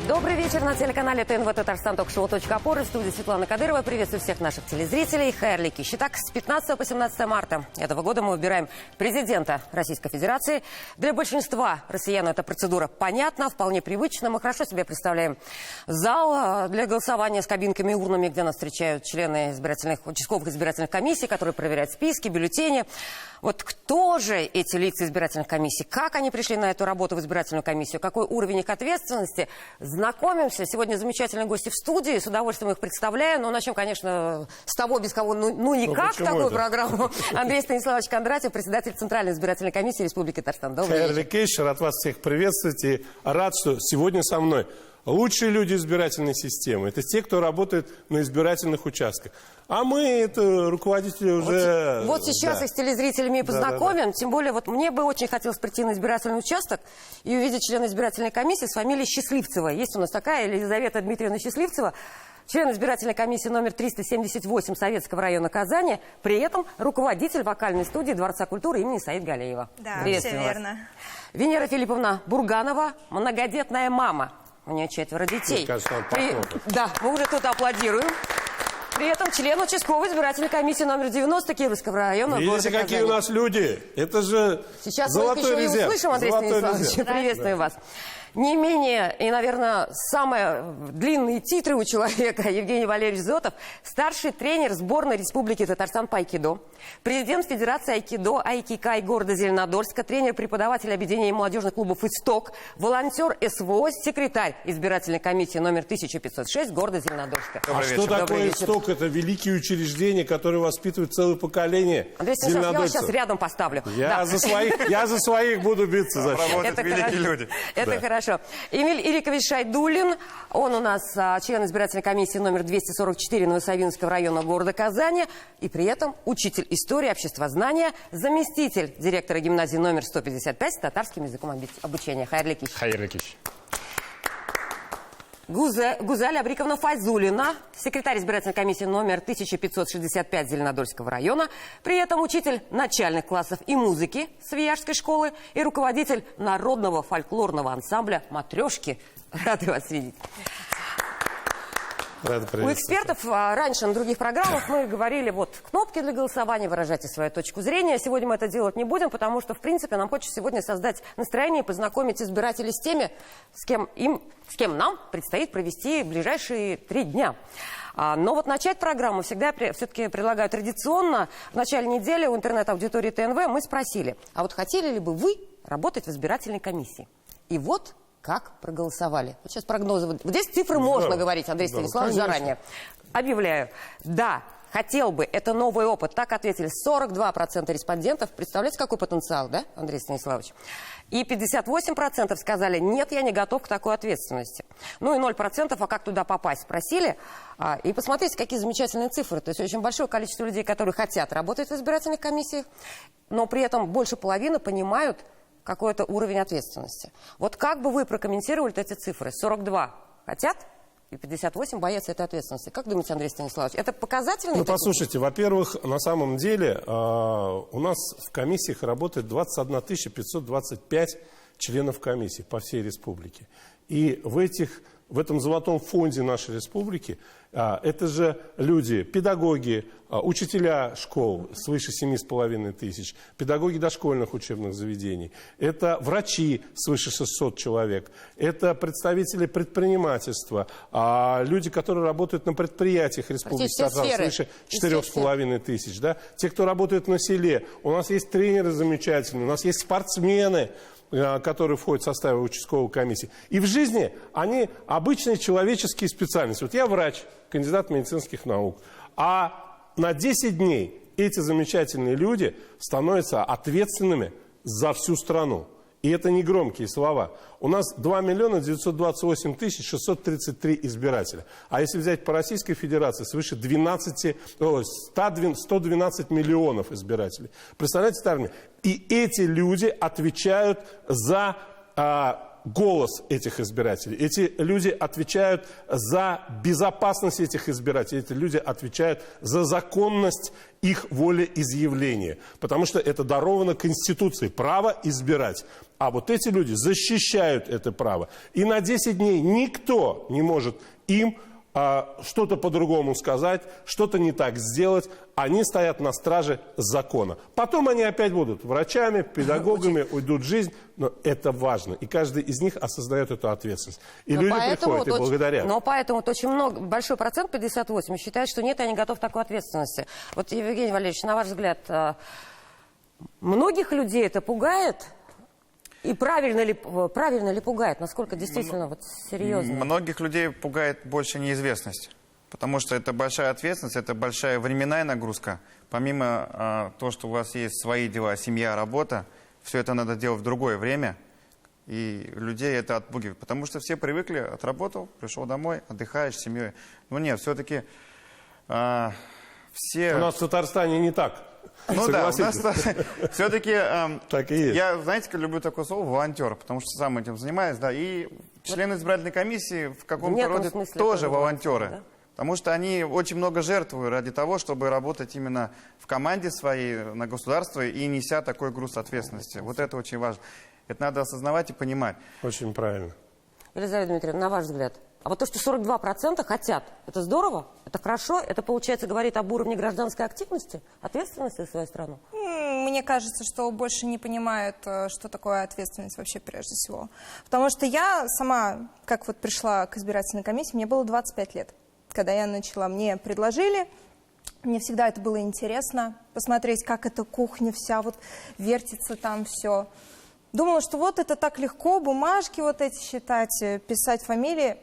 Добрый вечер на телеканале ТНВ Татарстан, ток-шоу «Точка опоры». В студии Светлана Кадырова. Приветствую всех наших телезрителей. Хайрлы Киш. Итак, с 15 по 17 марта этого года мы выбираем президента Российской Федерации. Для большинства россиян эта процедура понятна, вполне привычна. Мы хорошо себе представляем зал для голосования с кабинками и урнами, где нас встречают члены участковых избирательных комиссий, которые проверяют списки, бюллетени. Вот кто же эти лица избирательных комиссий? Как они пришли на эту работу в избирательную комиссию? Какой уровень их ответственности? Знакомимся. Сегодня замечательные гости в студии. С удовольствием их представляю. Но начнем, конечно, с того, без кого никак такую программу. Андрей Станиславович Кондратьев, председатель Центральной избирательной комиссии Республики Татарстан. Добрый вечер. Хайрлы Киш, рад вас всех приветствовать. И рад, что сегодня со мной лучшие люди избирательной системы. Это те, кто работает на избирательных участках. А мы, это руководители уже... Вот сейчас их с телезрителями познакомим. Тем более, вот мне бы очень хотелось прийти на избирательный участок и увидеть члена избирательной комиссии с фамилией Счастливцева. Есть у нас такая, Елизавета Дмитриевна Счастливцева, член избирательной комиссии номер 378 Советского района Казани, при этом руководитель вокальной студии Дворца культуры имени Саид Галеева. Да, все верно. Венера Филипповна Бурганова, многодетная мама. У нее 4 детей. Мне кажется, да, мы уже тут аплодируем. При этом член участковой избирательной комиссии номер 90 Кировского района. Видите, какие у нас люди? Это же сейчас золотой мы еще резерв. и услышим, Андрей Станиславович. Приветствую вас. Не менее, и, наверное, самые длинные титры у человека, Евгений Валерьевич Зотов, старший тренер сборной Республики Татарстан по айкидо, президент Федерации айкидо Айкикай города Зеленодольска, тренер-преподаватель объединения молодежных клубов «Исток», волонтер СВО, секретарь избирательной комиссии номер 1506 города Зеленодольска. А что такое «Исток»? Это великие учреждения, которые воспитывают целое поколение. Андрей Станиславович, я вас сейчас рядом поставлю. Я за своих буду биться. Работают великие люди. Это хорошо. Эмиль Ирикович Шайдуллин, он у нас член избирательной комиссии номер 244 Новосавинского района города Казани, и при этом учитель истории обществознания, заместитель директора гимназии номер 155 с татарским языком обучения. Хайрлы Киш. Хайрлы Киш. Гузаль Абриковна Файзулина, секретарь избирательной комиссии номер 1565 Зеленодольского района, при этом учитель начальных классов и музыки Свияжской школы и руководитель народного фольклорного ансамбля «Матрешки». Рады вас видеть. У экспертов раньше на других программах мы говорили, вот кнопки для голосования, выражайте свою точку зрения. Сегодня мы это делать не будем, потому что, в принципе, нам хочется сегодня создать настроение и познакомить избирателей с теми, с кем нам предстоит провести ближайшие 3 дня. Но вот начать программу всегда все-таки предлагаю традиционно. В начале недели у интернет-аудитории ТНВ мы спросили, а вот хотели ли бы вы работать в избирательной комиссии? И вот как проголосовали. Вот сейчас прогнозы. Вот здесь цифры можно говорить, Андрей Станиславович, заранее. Объявляю. Да, хотел бы. Это новый опыт. Так ответили 42% респондентов. Представляете, какой потенциал, да, Андрей Станиславович? И 58% сказали, нет, я не готов к такой ответственности. Ну и 0%, а как туда попасть, спросили. И посмотрите, какие замечательные цифры. То есть очень большое количество людей, которые хотят работать в избирательных комиссиях, но при этом больше половины понимают какой-то уровень ответственности. Вот как бы вы прокомментировали эти цифры? 42 хотят и 58 боятся этой ответственности. Как думаете, Андрей Станиславович, это показательно? Ну, послушайте, во-первых, на самом деле у нас в комиссиях работает 21 525 членов комиссии по всей республике. И в этом золотом фонде нашей республики это же люди, педагоги, учителя школ свыше 7,5 тысяч, педагоги дошкольных учебных заведений, это врачи свыше 600 человек, это представители предпринимательства, люди, которые работают на предприятиях республики Татарстан, свыше 4,5 тысяч, да? Те, кто работает на селе, у нас есть тренеры замечательные, у нас есть спортсмены, которые входят в состав участковой комиссии. И в жизни они обычные человеческие специальности. Вот я врач, кандидат медицинских наук. А на 10 дней эти замечательные люди становятся ответственными за всю страну. И это не громкие слова. У нас 2 928 633 избирателя. А если взять по Российской Федерации, свыше 112 миллионов избирателей. Представляете, Тарми? И эти люди отвечают за голос этих избирателей. Эти люди отвечают за безопасность этих избирателей. Эти люди отвечают за законность их волеизъявления. Потому что это даровано Конституцией, право избирать. А вот эти люди защищают это право. И на 10 дней никто не может им что-то по-другому сказать, что-то не так сделать. Они стоят на страже закона. Потом они опять будут врачами, педагогами, уйдут в жизнь. Но это важно. И каждый из них осознает эту ответственность. И люди приходят и благодарят. Но поэтому очень большой процент, 58, считает, что нет, я не готов к такой ответственности. Вот, Евгений Валерьевич, на ваш взгляд, многих людей это пугает? И правильно ли пугает? Насколько действительно вот серьезно? Многих людей пугает больше неизвестность. Потому что это большая ответственность, это большая временная нагрузка. Помимо того, что у вас есть свои дела, семья, работа, все это надо делать в другое время. И людей это отпугивает. Потому что все привыкли, отработал, пришел домой, отдыхаешь с семьей. Но нет, все-таки все... У нас в Татарстане не так. Ну да, у нас все-таки, я, знаете, люблю такое слово, волонтер, потому что сам этим занимаюсь, да, и члены избирательной комиссии в каком-то роде тоже волонтеры, да? Потому что они очень много жертвуют ради того, чтобы работать именно в команде своей, на государство и неся такой груз ответственности. Вот это очень важно. Это надо осознавать и понимать. Очень правильно. Елизавета Дмитриевна, на ваш взгляд? А вот то, что 42% хотят, это здорово, это хорошо, это, получается, говорит об уровне гражданской активности, ответственности за свою страну? Мне кажется, что больше не понимают, что такое ответственность вообще прежде всего. Потому что я сама, как вот пришла к избирательной комиссии, мне было 25 лет. Когда я начала, мне предложили, мне всегда это было интересно, посмотреть, как эта кухня вся вот вертится там все. Думала, что вот это так легко, бумажки вот эти считать, писать фамилии.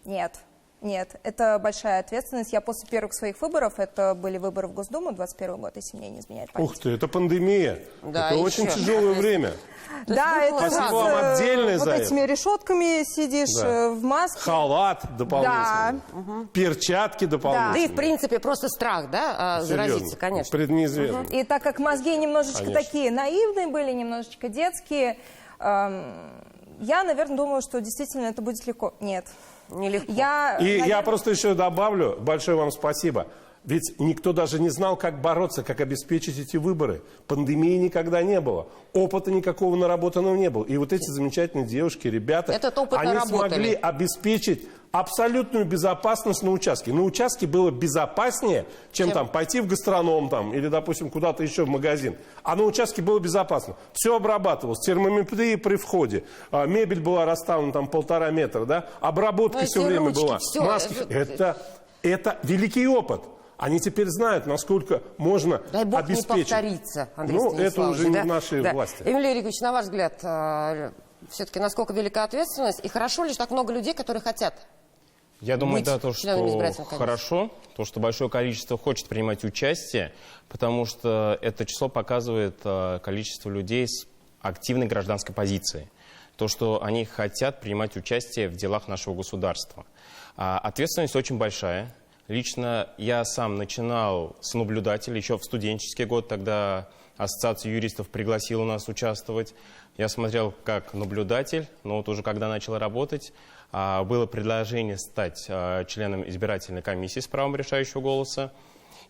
Нет, нет, это большая ответственность. Я после первых своих выборов, это были выборы в Госдуму, 21 год, если мне не изменяет память. Ух ты, это пандемия. Да, это очень тяжелое время. Да, это спасибо вам отдельное вот за этими решетками сидишь, да. в маске. Халат дополнительный. Да. Перчатки дополнительные. Да и, в принципе, просто страх, да, заразиться, конечно. Пред неизвестным. И так как мозги немножечко такие наивные были, немножечко детские, я, наверное, думала, что действительно это будет легко. Нет. Нелегко. Я просто еще добавлю, большое вам спасибо. Ведь никто даже не знал, как бороться, как обеспечить эти выборы. Пандемии никогда не было. Опыта никакого наработанного не было. И вот эти замечательные девушки, ребята, они смогли обеспечить абсолютную безопасность на участке. На участке было безопаснее, чем там пойти в гастроном там, или, допустим, куда-то еще в магазин. А на участке было безопасно. Все обрабатывалось. Термометрия при входе. Мебель была расставлена там 1,5 метра. Да? Обработка все время была. Маски. Это великий опыт. Они теперь знают, насколько можно обеспечить. Дай бог не повторится, Андрей Станиславович. Это уже не в нашей власти. Эмилий Юрьевич, на ваш взгляд, все-таки насколько велика ответственность? И хорошо ли, что так много людей, которые хотят? Я думаю, да, то, что хорошо, то, что большое количество хочет принимать участие, потому что это число показывает количество людей с активной гражданской позицией. То, что они хотят принимать участие в делах нашего государства. Ответственность очень большая. Лично я сам начинал с наблюдателя еще в студенческий год, тогда Ассоциация юристов пригласила нас участвовать. Я смотрел как наблюдатель, но вот уже когда начал работать, было предложение стать членом избирательной комиссии с правом решающего голоса.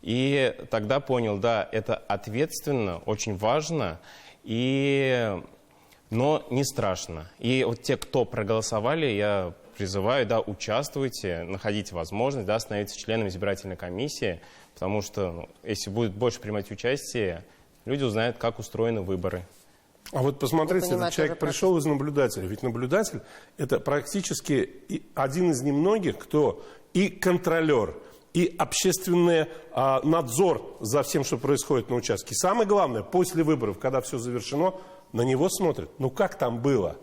И тогда понял, да, это ответственно, очень важно, но не страшно. И вот те, кто проголосовали, я призываю, да, участвуйте, находите возможность, да, становиться членом избирательной комиссии, потому что, если будет больше принимать участие, люди узнают, как устроены выборы. А вот посмотрите, этот человек пришел из наблюдателя. Ведь наблюдатель – это практически один из немногих, кто и контролер, и общественный надзор за всем, что происходит на участке. Самое главное, после выборов, когда все завершено, на него смотрят. Ну как там было?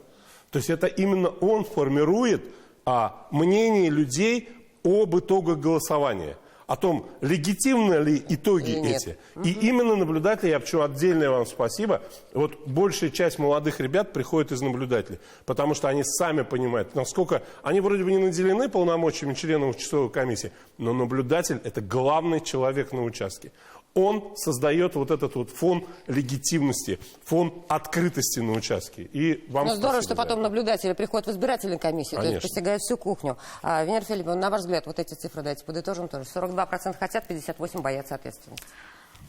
То есть это именно он формирует мнение людей об итогах голосования. О том, легитимны ли итоги эти. И именно наблюдатели, я почему отдельное вам спасибо, вот большая часть молодых ребят приходит из наблюдателей, потому что они сами понимают, насколько они вроде бы не наделены полномочиями членов участковой комиссии, но наблюдатель – это главный человек на участке. он создает вот этот вот фон легитимности, фон открытости на участке. И вам здорово, что потом наблюдатели приходят в избирательную комиссию, то есть постигают всю кухню. Венера Филипповна, на ваш взгляд, вот эти цифры давайте подытожим тоже. 42% хотят, 58% боятся ответственности.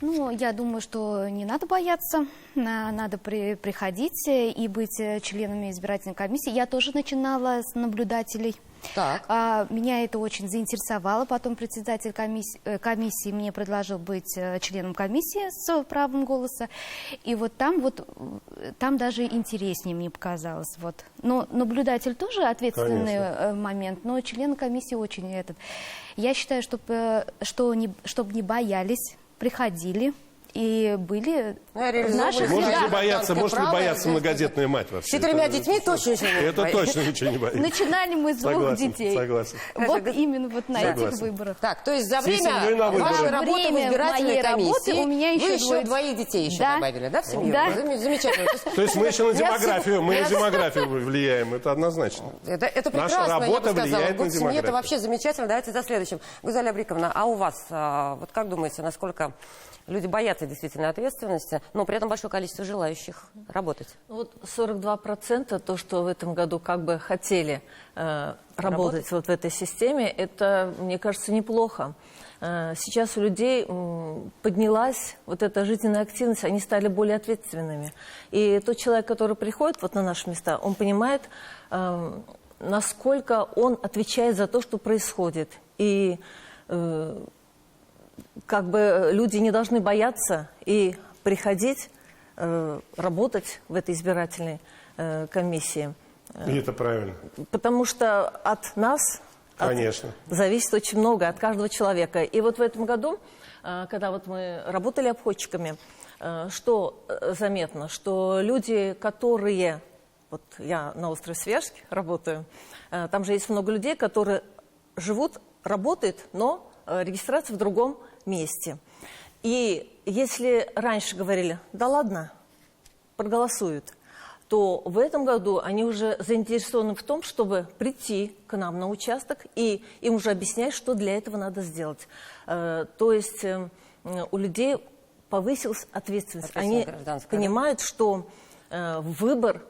Ну, я думаю, что не надо бояться, надо приходить и быть членами избирательной комиссии. Я тоже начинала с наблюдателей. Так. Меня это очень заинтересовало. Потом председатель комиссии мне предложил быть членом комиссии с правом голоса. И вот там даже интереснее мне показалось. Вот. Но наблюдатель тоже ответственный момент, но члены комиссии очень этот. Я считаю, чтобы не боялись, приходили и были наших... Может ли бояться многодетная мать вообще? С 4 детьми точно ничего не боится. Это точно ничего не боится. Начинали мы с 2 детей. Согласен. Вот именно вот на этих выборах. Так, то есть за время вашей работы в избирательной комиссии у меня вы еще 2 детей еще добавили, да, в семью? Да. Замечательно. То есть мы еще на демографию влияем, это однозначно. Это прекрасно, наша работа влияет на демографию. Это вообще замечательно. Давайте за следующим. Гузалия Абриковна, а у вас, вот как думаете, насколько люди боятся действительно ответственности, но при этом большое количество желающих работать? Вот 42% то, что в этом году как бы хотели работать вот в этой системе, это, мне кажется, неплохо. Сейчас у людей поднялась вот эта жизненная активность, они стали более ответственными. И тот человек, который приходит вот на наши места, он понимает, насколько он отвечает за то, что происходит. И как бы люди не должны бояться и приходить, работать в этой избирательной комиссии. И это правильно. Потому что от нас зависит очень много, от каждого человека. И вот в этом году, когда вот мы работали обходчиками, что заметно, что люди, которые... Вот я на острове Свияжск работаю, там же есть много людей, которые живут, работают, но регистрация в другом месте. И если раньше говорили, да ладно, проголосуют, то в этом году они уже заинтересованы в том, чтобы прийти к нам на участок, и им уже объяснять, что для этого надо сделать. То есть у людей повысилась ответственность. Они понимают, что выбор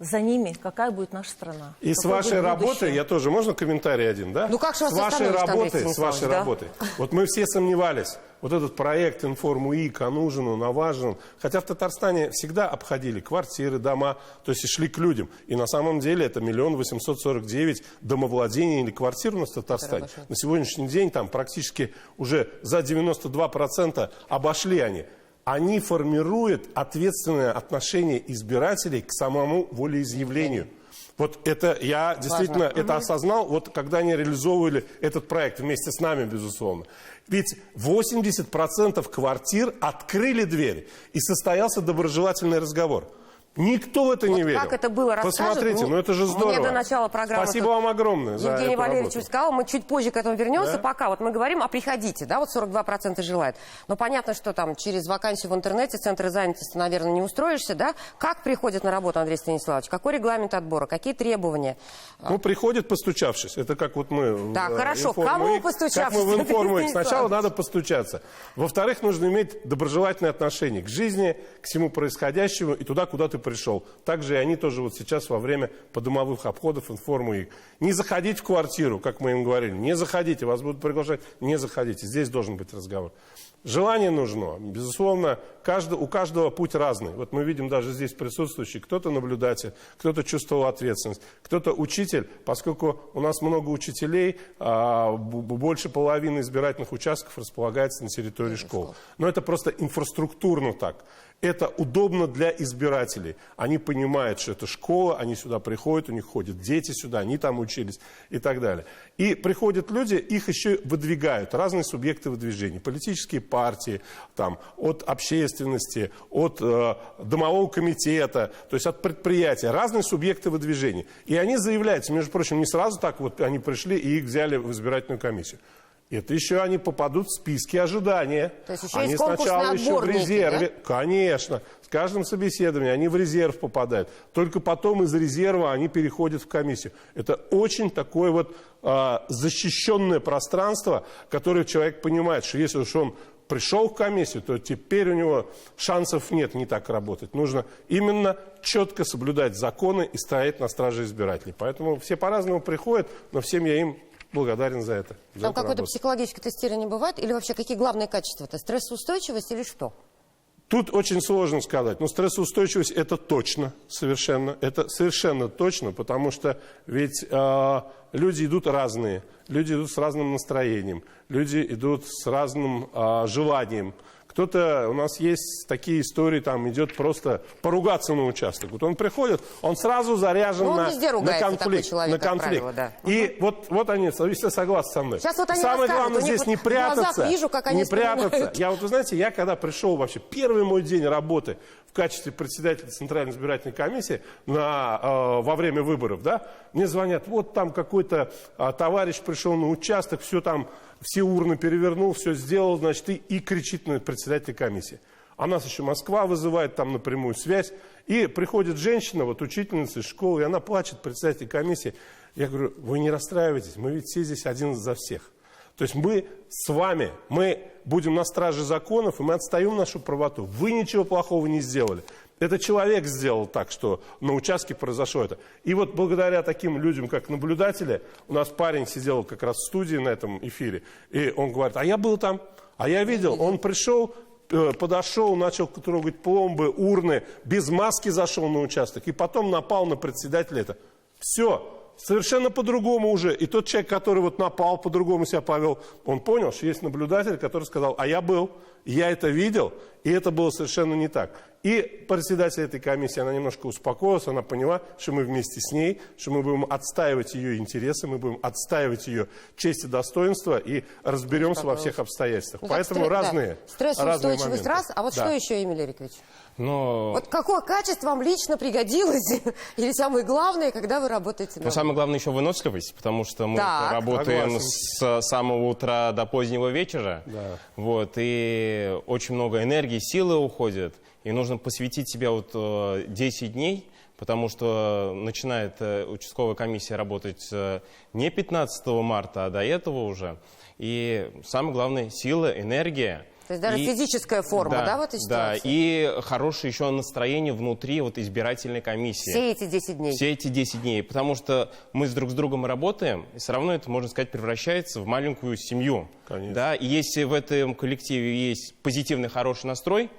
за ними, какая будет наша страна. И с вашей работы, я тоже, можно комментарий один, да? Ну как же с вашей работы, вот мы все сомневались, вот этот проект «Информ-УИК», он нужен, он важен. Хотя в Татарстане всегда обходили квартиры, дома, то есть и шли к людям. И на самом деле это 1 849 000 домовладений или квартир у нас в Татарстане. На сегодняшний день там практически уже за 92% обошли они. Они формируют ответственное отношение избирателей к самому волеизъявлению. Вот это я действительно это осознал, вот когда они реализовывали этот проект вместе с нами, безусловно. Ведь 80% квартир открыли дверь, и состоялся доброжелательный разговор. Никто в это не верил. Как это было, посмотрите, ну это же здорово. Мне до начала программы спасибо вам огромное за Евгений эту Валерьевич работу. сказал, мы чуть позже к этому вернемся. Да? Пока вот мы говорим, приходите, да, вот 42% желают. Но понятно, что там через вакансию в интернете, центры занятости, наверное, не устроишься, да? Как приходят на работу, Андрей Станиславович? Какой регламент отбора? Какие требования? Ну, приходят, постучавшись. Это как вот мы... Да, хорошо. Кому постучавшись? Как мы в «Информ-УИК». Сначала надо постучаться. Во-вторых, нужно иметь доброжелательное отношение к жизни, к всему происходящему и туда, куда ты пришел. Также и они тоже вот сейчас во время подомовых обходов «Информ-УИК». Не заходить в квартиру, как мы им говорили. Не заходите, вас будут приглашать. Не заходите. Здесь должен быть разговор. Желание нужно. Безусловно, у каждого путь разный. Вот мы видим даже здесь присутствующий. Кто-то наблюдатель, кто-то чувствовал ответственность, кто-то учитель. Поскольку у нас много учителей, больше половины избирательных участков располагается на территории школ. Но это просто инфраструктурно так. Это удобно для избирателей. Они понимают, что это школа, они сюда приходят, у них ходят дети сюда, они там учились и так далее. И приходят люди, их еще выдвигают, разные субъекты выдвижения. Политические партии, там, от общественности, от домового комитета, то есть от предприятия, разные субъекты выдвижения. И они заявляются, между прочим, не сразу так вот они пришли и их взяли в избирательную комиссию. Это еще они попадут в списки ожидания. То есть еще они есть сначала еще в резерве. Да? Конечно. С каждым собеседованием они в резерв попадают. Только потом из резерва они переходят в комиссию. Это очень такое вот защищенное пространство, которое человек понимает, что если уж он пришел в комиссию, то теперь у него шансов нет не так работать. Нужно именно четко соблюдать законы и стоять на страже избирателей. Поэтому все по-разному приходят, но всем я им благодарен за это. Там какое-то психологическое тестирование бывает? Или вообще какие главные качества? Это стрессоустойчивость или что? Тут очень сложно сказать. Но стрессоустойчивость это точно, совершенно. Это совершенно точно, потому что ведь люди идут разные. Люди идут с разным настроением. Люди идут с разным желанием. Кто-то, у нас есть такие истории, там идет просто поругаться на участок. Вот он приходит, он сразу заряжен на конфликт. Человек, правило, да. И вот они, все согласны со мной. Сейчас вот они Самое главное здесь не прятаться. Вижу, как они не прятаться. Вы знаете, я когда пришел вообще, первый мой день работы в качестве председателя Центральной избирательной комиссии во время выборов, да, мне звонят, вот там какой-то товарищ пришел на участок, все урны перевернул, все сделал, значит, и кричит на председателя комиссии. А нас еще Москва вызывает там напрямую связь. И приходит женщина, вот учительница из школы, и она плачет, председатель комиссии. Я говорю, вы не расстраивайтесь, мы ведь все здесь один за всех. То есть мы с вами, мы будем на страже законов, и мы отстаем нашу правоту. Вы ничего плохого не сделали. Это человек сделал так, что на участке произошло это. И вот благодаря таким людям, как наблюдатели, у нас парень сидел как раз в студии на этом эфире, и он говорит, а я был там, а я видел, он пришел, подошел, начал трогать пломбы, урны, без маски зашел на участок, и потом напал на председателя это. Все. Совершенно по-другому уже. И тот человек, который вот напал, по-другому себя повел, он понял, что есть наблюдатель, который сказал, а я был, я это видел, и это было совершенно не так. И председатель этой комиссии, она немножко успокоилась, она поняла, что мы вместе с ней, что мы будем отстаивать ее интересы, мы будем отстаивать ее честь и достоинство и разберемся во всех обстоятельствах. Ну, поэтому разные стрессоустойчивость раз, а вот что еще, Эмиль Эрикович? Вот какое качество вам лично пригодилось, или самое главное, когда вы работаете на самое главное еще выносливость, потому что мы работаем с самого утра до позднего вечера, и очень много энергии, силы уходит, и нужно посвятить себя 10 дней, потому что начинает участковая комиссия работать не 15 марта, а до этого уже. И самое главное – сила, энергия. То есть даже физическая форма, в этой ситуации? Да, и хорошее еще настроение внутри избирательной комиссии. Все эти 10 дней? Все эти 10 дней, потому что мы друг с другом работаем, и все равно это, можно сказать, превращается в маленькую семью. Конечно. Да, и если в этом коллективе есть позитивный, хороший настрой,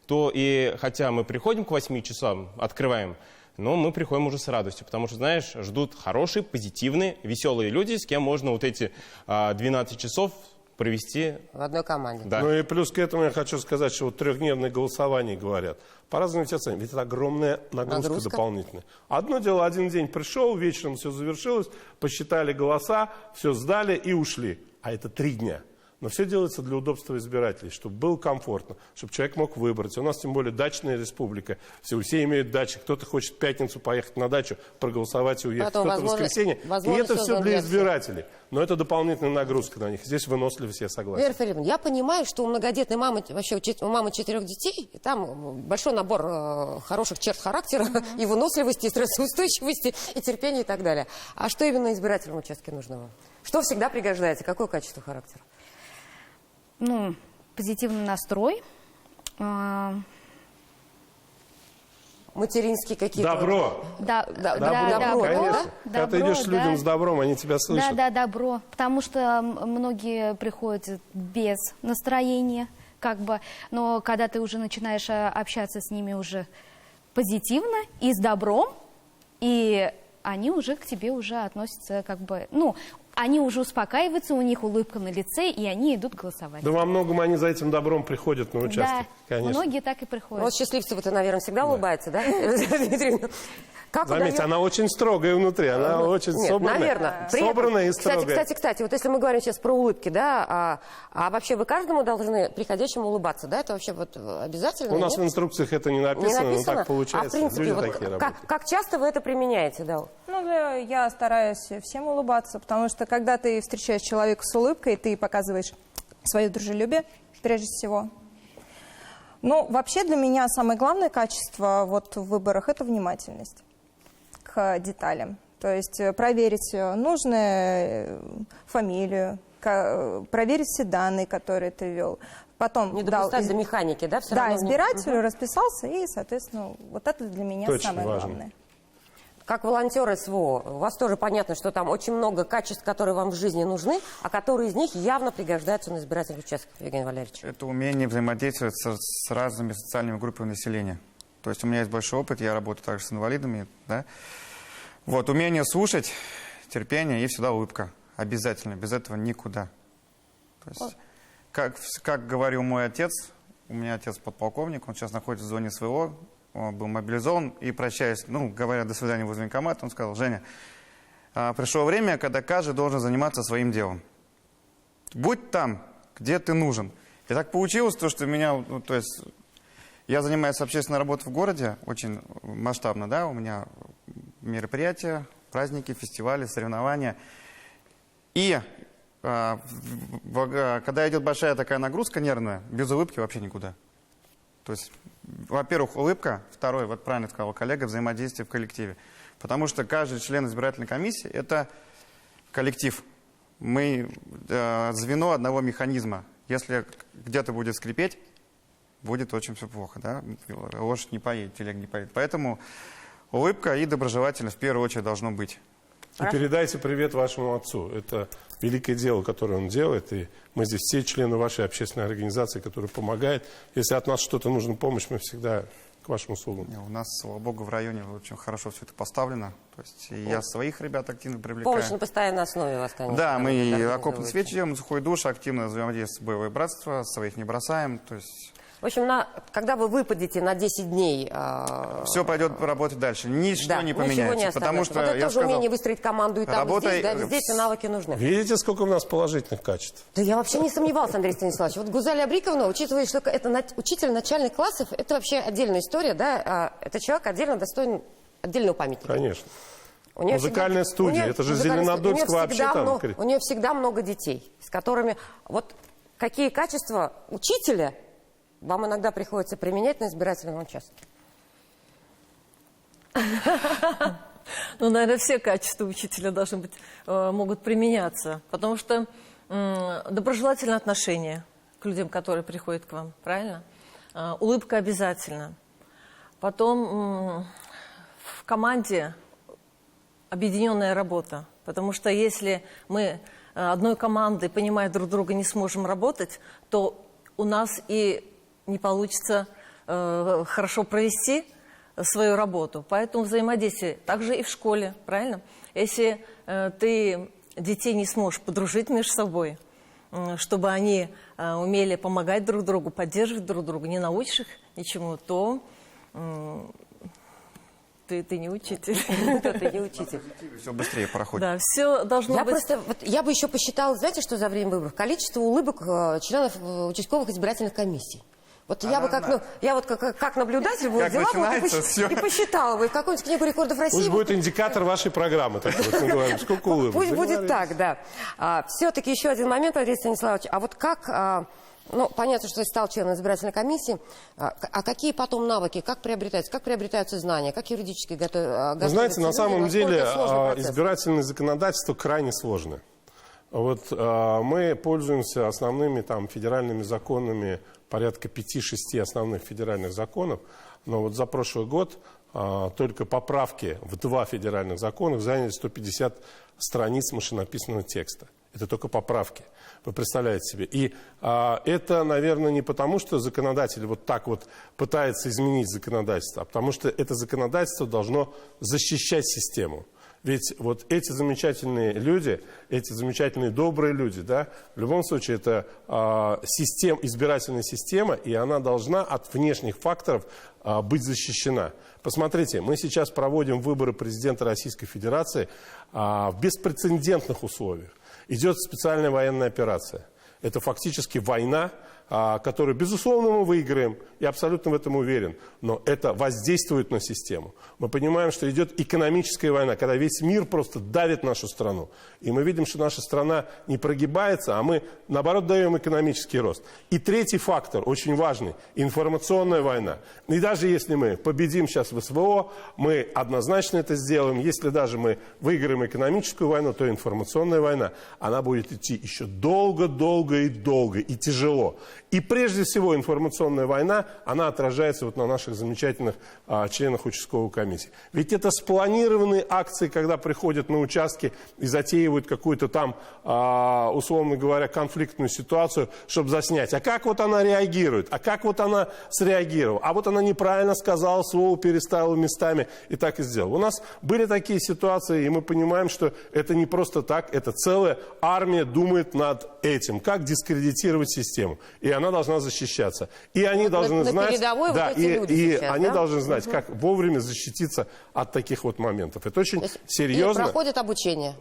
то и хотя мы приходим к 8 часам, открываем, но мы приходим уже с радостью, потому что, знаешь, ждут хорошие, позитивные, веселые люди, с кем можно эти 12 часов провести в одной команде. Да. Ну и плюс к этому я хочу сказать, что трехдневное голосование говорят. По-разному ведь оценивать. Ведь это огромная нагрузка дополнительная. Одно дело, один день пришел, вечером все завершилось, посчитали голоса, все сдали и ушли. А это 3 дня. Но все делается для удобства избирателей, чтобы было комфортно, чтобы человек мог выбрать. У нас тем более дачная республика. Все имеют дачи. Кто-то хочет в пятницу поехать на дачу, проголосовать и уехать. Кто-то в воскресенье. И это все для избирателей. Но это дополнительная нагрузка на них. Здесь выносливость, я согласен. Вера Фаридовна, я понимаю, что у многодетной мамы, вообще у мамы 4 детей, и там большой набор хороших черт характера, и выносливости, и стрессоустойчивости, и терпения и так далее. А что именно избирателям в участке нужно вам? Что всегда пригождается? Какое качество характера? Позитивный настрой. Материнские какие-то... Добро. Добро, конечно. Когда ты идешь людям с добром, они тебя слышат. Да, добро. Потому что многие приходят без настроения, но когда ты уже начинаешь общаться с ними уже позитивно и с добром, и они уже к тебе уже относятся они уже успокаиваются, у них улыбка на лице, и они идут голосовать. Да во многом они за этим добром приходят на участок. Да, конечно. Многие так и приходят. Вот счастливцев-то, наверное, всегда улыбается, да? Заметьте, она очень строгая внутри, она очень собранная. Наверное. Собранная и строгая. Кстати, вот если мы говорим сейчас про улыбки, да, а вообще вы каждому должны приходящему улыбаться, да? Это вообще обязательно? У нас в инструкциях это не написано, но так получается. А в принципе, как часто вы это применяете, да? Я стараюсь всем улыбаться, потому что когда ты встречаешь человека с улыбкой, ты показываешь свое дружелюбие, прежде всего. Вообще для меня самое главное качество в выборах – это внимательность к деталям. То есть проверить нужную фамилию, проверить все данные, которые ты ввел. Потом не допускать до механики, да? Все да, избиратель расписался, и, соответственно, вот это для меня точно самое важно. главное. Как волонтер СВО, у вас тоже понятно, что там очень много качеств, которые вам в жизни нужны, а которые из них явно пригождаются на избирательных участках, Евгений Валерьевич. Это умение взаимодействовать с разными социальными группами населения. То есть у меня есть большой опыт, я работаю также с инвалидами. Да? Вот, умение слушать, терпение и всегда улыбка. Обязательно, без этого никуда. То есть, как говорил мой отец, у меня отец подполковник, он сейчас находится в зоне СВО, он был мобилизован, и прощаясь, говоря до свидания возле военкомата, он сказал: Женя, пришло время, когда каждый должен заниматься своим делом. Будь там, где ты нужен. И так получилось, что меня, то есть, я занимаюсь общественной работой в городе, очень масштабно, да, у меня мероприятия, праздники, фестивали, соревнования. И когда идет большая такая нагрузка нервная, без улыбки вообще никуда. То есть, во-первых, улыбка, второе, вот правильно сказал коллега, взаимодействие в коллективе. Потому что каждый член избирательной комиссии – это коллектив. Мы звено одного механизма. Если где-то будет скрипеть, будет очень все плохо. Да? Лошадь не поедет, телега не поедет. Поэтому улыбка и доброжелательность в первую очередь должно быть. И передайте привет вашему отцу. Это великое дело, которое он делает. И мы здесь все члены вашей общественной организации, которые помогают. Если от нас что-то нужна помощь, мы всегда к вашим услугам. У нас, слава богу, в районе очень хорошо все это поставлено. То есть и я своих ребят активно привлекаю. Помощь на постоянной основе у вас, конечно. Да, мы и окопный свет делаем, сухой душ, активно взаимодействуем с боевое братство, своих не бросаем. То есть... В общем, когда вы выпадете на 10 дней... Все пойдет работать дальше. Ничто не поменяется. Ничего не останется. Потому что, вот это я тоже сказал, умение выстроить команду и там, и здесь, да, везде эти навыки нужны. Видите, сколько у нас положительных качеств? Да я вообще не сомневался, Андрей Станиславович. Вот Гузалия Абриковна, учитывая, что это учитель начальных классов, это вообще отдельная история, да? Это человек отдельно достоин отдельного памятника. Конечно. Музыкальная студия, это же Зеленодольск вообще там. У нее всегда много детей, с которыми... Вот какие качества учителя вам иногда приходится применять на избирательном участке? Наверное, все качества учителя могут применяться. Потому что доброжелательное отношение к людям, которые приходят к вам, правильно? Улыбка обязательно. Потом в команде объединенная работа. Потому что если мы одной командой, понимая друг друга, не сможем работать, то у нас и не получится хорошо провести свою работу. Поэтому взаимодействие также и в школе, правильно? Если ты детей не сможешь подружить между собой, чтобы они умели помогать друг другу, поддерживать друг друга, не научишь их ничему, то ты не учитель. Ты не учитель. Все быстрее проходит. Да, все должно быть... Я бы еще посчитала, знаете, что за время выборов? Количество улыбок членов участковых избирательных комиссий. Вот я бы как наблюдатель взяла и посчитала бы какую-нибудь книгу рекордов России. Пусть будет индикатор вашей программы. Мы говорим, сколько улыбок. Пусть будет так, да. Все-таки еще один момент, Андрей Станиславович. А вот как... понятно, что ты стал членом избирательной комиссии. А какие потом навыки, как приобретаются знания, как юридически готовятся? Вы знаете, на самом деле избирательное законодательство крайне сложное. Вот мы пользуемся основными федеральными законами, порядка 5-6 основных федеральных законов, но вот за прошлый год только поправки в 2 федеральных законах заняли 150 страниц машинописного текста. Это только поправки. Вы представляете себе. И это, наверное, не потому, что законодатель вот так вот пытается изменить законодательство, а потому что это законодательство должно защищать систему. Ведь вот эти замечательные люди, эти замечательные добрые люди, да, в любом случае это избирательная система, и она должна от внешних факторов быть защищена. Посмотрите, мы сейчас проводим выборы президента Российской Федерации в беспрецедентных условиях. Идет специальная военная операция. Это фактически война, которую, безусловно, мы выиграем. Я абсолютно в этом уверен. Но это воздействует на систему. Мы понимаем, что идет экономическая война, когда весь мир просто давит нашу страну. И мы видим, что наша страна не прогибается, а мы, наоборот, даем экономический рост. И третий фактор, очень важный, информационная война. И даже если мы победим сейчас в СВО, мы однозначно это сделаем. Если даже мы выиграем экономическую войну, то информационная война, она будет идти еще долго, долго и долго, и тяжело. И прежде всего информационная война, она отражается вот на наших замечательных членах участковой комиссии. Ведь это спланированные акции, когда приходят на участки и затеивают какую-то там, условно говоря, конфликтную ситуацию, чтобы заснять. А как вот она реагирует? А как вот она среагировала? А вот она неправильно сказала, слово переставила местами и так и сделала. У нас были такие ситуации, и мы понимаем, что это не просто так, это целая армия думает над этим, как дискредитировать систему. И она должна защищаться. И они должны знать, да, вот они должны знать, как вовремя защититься от таких вот моментов. Это очень серьезно. И проходят обучение.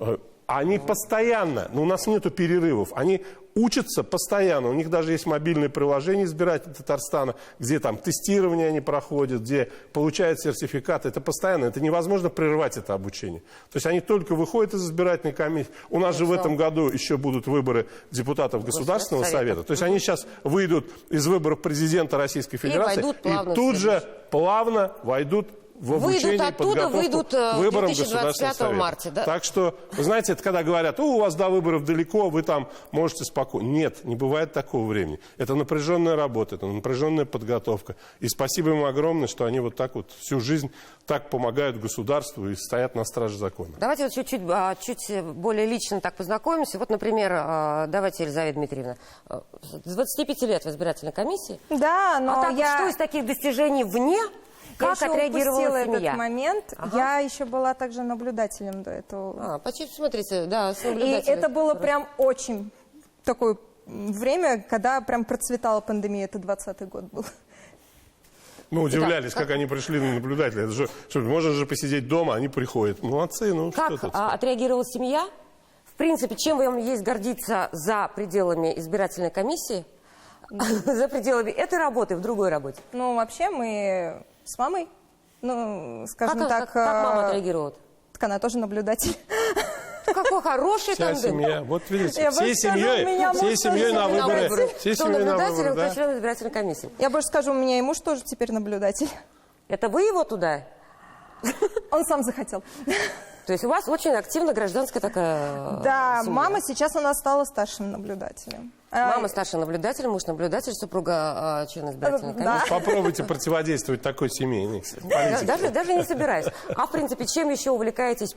Они постоянно, но у нас нету перерывов, они учатся постоянно. У них даже есть мобильное приложение избирателей Татарстана, где там тестирование они проходят, где получают сертификаты. Это постоянно, это невозможно прервать это обучение. То есть они только выходят из избирательной комиссии. У нас же в этом году еще будут выборы депутатов Государственного совета. То есть они сейчас выйдут из выборов президента Российской Федерации и тут же плавно войдут в обучение и подготовку к выборам Государственного Совета. Да? Так что, вы знаете, это когда говорят, у вас до выборов далеко, вы там можете спокойно. Нет, не бывает такого времени. Это напряженная работа, это напряженная подготовка. И спасибо им огромное, что они вот так вот всю жизнь так помогают государству и стоят на страже закона. Давайте вот чуть более лично так познакомимся. Вот, например, давайте, Елизавета Дмитриевна, с 25 лет в избирательной комиссии. Да, но что из таких достижений вне? Как отреагировала семья? Этот момент. Я еще была также наблюдателем до этого. Смотрите, да, с наблюдателем. И это было прям очень такое время, когда прям процветала пандемия. Это 20-й год был. Мы удивлялись, как они пришли на наблюдателя. Это же, можно же посидеть дома, они приходят. Молодцы, ну как что тут? Отреагировала семья? В принципе, чем вам есть гордиться за пределами избирательной комиссии? За пределами этой работы, в другой работе? Ну, вообще мы с мамой, ну, скажем так... Как мама отреагировала? Так она тоже наблюдатель. Какой хороший вся тандем. Семья. Вот видите, всей семьей на выборы. Кто наблюдатель, кто член избирательной комиссии. Я больше скажу, у меня и муж тоже теперь наблюдатель. Это вы его туда? Он сам захотел. То есть у вас очень активно гражданская такая Да, семья. мама сейчас у нас стала старшим наблюдателем. Мама старший наблюдатель, муж наблюдатель, супруга член избирательной комиссии. Да. Попробуйте противодействовать такой семейной политике. Даже не собираюсь. А в принципе, чем еще увлекаетесь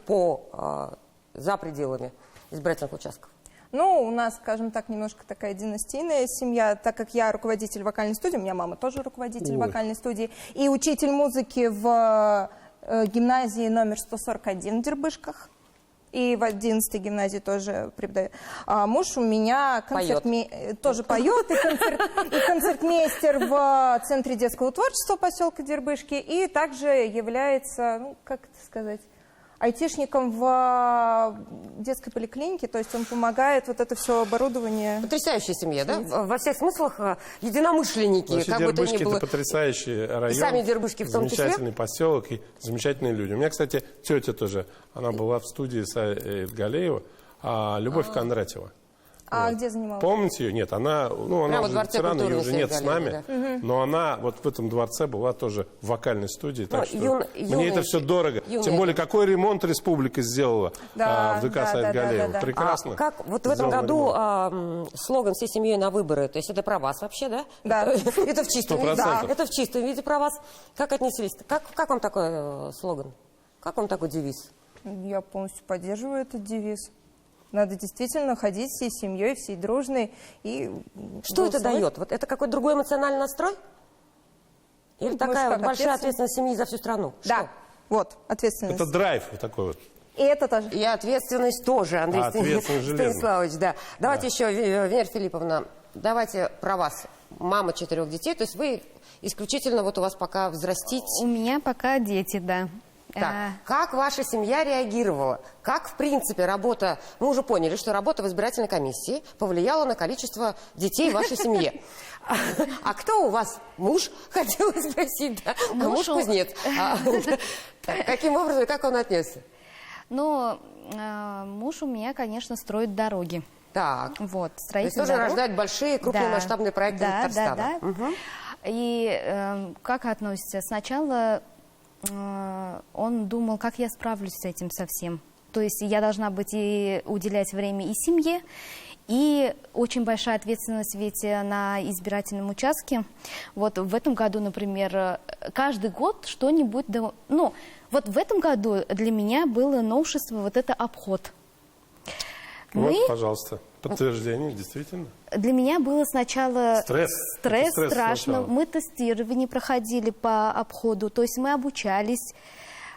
за пределами избирательных участков? Ну, у нас, скажем так, немножко такая династийная семья, так как я руководитель вокальной студии, у меня мама тоже руководитель вокальной студии, и учитель музыки в гимназии номер 141 в Дербышках. И в 11-й гимназии тоже преподаю. А муж у меня тоже поет, и концертмейстер в Центре детского творчества поселка Дербышки, и также является, ну, как это сказать, айтишником в детской поликлинике, то есть он помогает вот это все оборудование. Потрясающая семья, да? Во всех смыслах единомышленники. Вообще Дербышки — это потрясающий район. И сами Дербышки в том числе. Замечательный поселок и замечательные люди. У меня, кстати, тетя тоже, она была в студии Саид Галеева, Любовь Кондратьева. А где занималась? Помните ее? Нет, она уже ветеран, ее уже нет с нами, но она вот в этом дворце была тоже в вокальной студии, так что мне это все дорого. Тем более, какой ремонт республика сделала в ДК Саид Галеева. Прекрасно. Как вот в этом году слоган «Всей семьей на выборы», то есть это про вас вообще, да? Да. Это в чистом виде. Это в чистом виде про вас. Как отнеслись? Как вам такой слоган? Как вам такой девиз? Я полностью поддерживаю этот девиз. Надо действительно ходить всей семьей, всей дружной. И что это дает? Вот это какой-то другой эмоциональный настрой? Или такая вот большая ответственность семьи за всю страну? Да, вот, ответственность. Это драйв вот такой вот. И это тоже. И ответственность тоже, Андрей Станиславович, да. Давайте еще, Венера Филипповна, давайте про вас. Мама 4 детей, то есть вы исключительно, вот у вас пока взрастить... У меня пока дети, да. Так, как ваша семья реагировала? Как, в принципе, работа... Мы уже поняли, что работа в избирательной комиссии повлияла на количество детей в вашей семье. А кто у вас муж? Хотела спросить, да? Муж кузнец. Каким образом, как он отнесся? Ну, муж у меня, конечно, строит дороги. Так. Вот, то есть тоже рождать большие, крупные масштабные проекты Татарстана. Да. Угу. И как относится? Сначала он думал, как я справлюсь с этим совсем. То есть я должна быть и уделять время и семье, и очень большая ответственность ведь на избирательном участке. Вот в этом году, например, каждый год что-нибудь... Ну, вот в этом году для меня было новшество вот это обход. Вот, пожалуйста, подтверждение, действительно. Для меня было сначала стресс страшно. Сначала. Мы тестирование проходили по обходу, то есть мы обучались,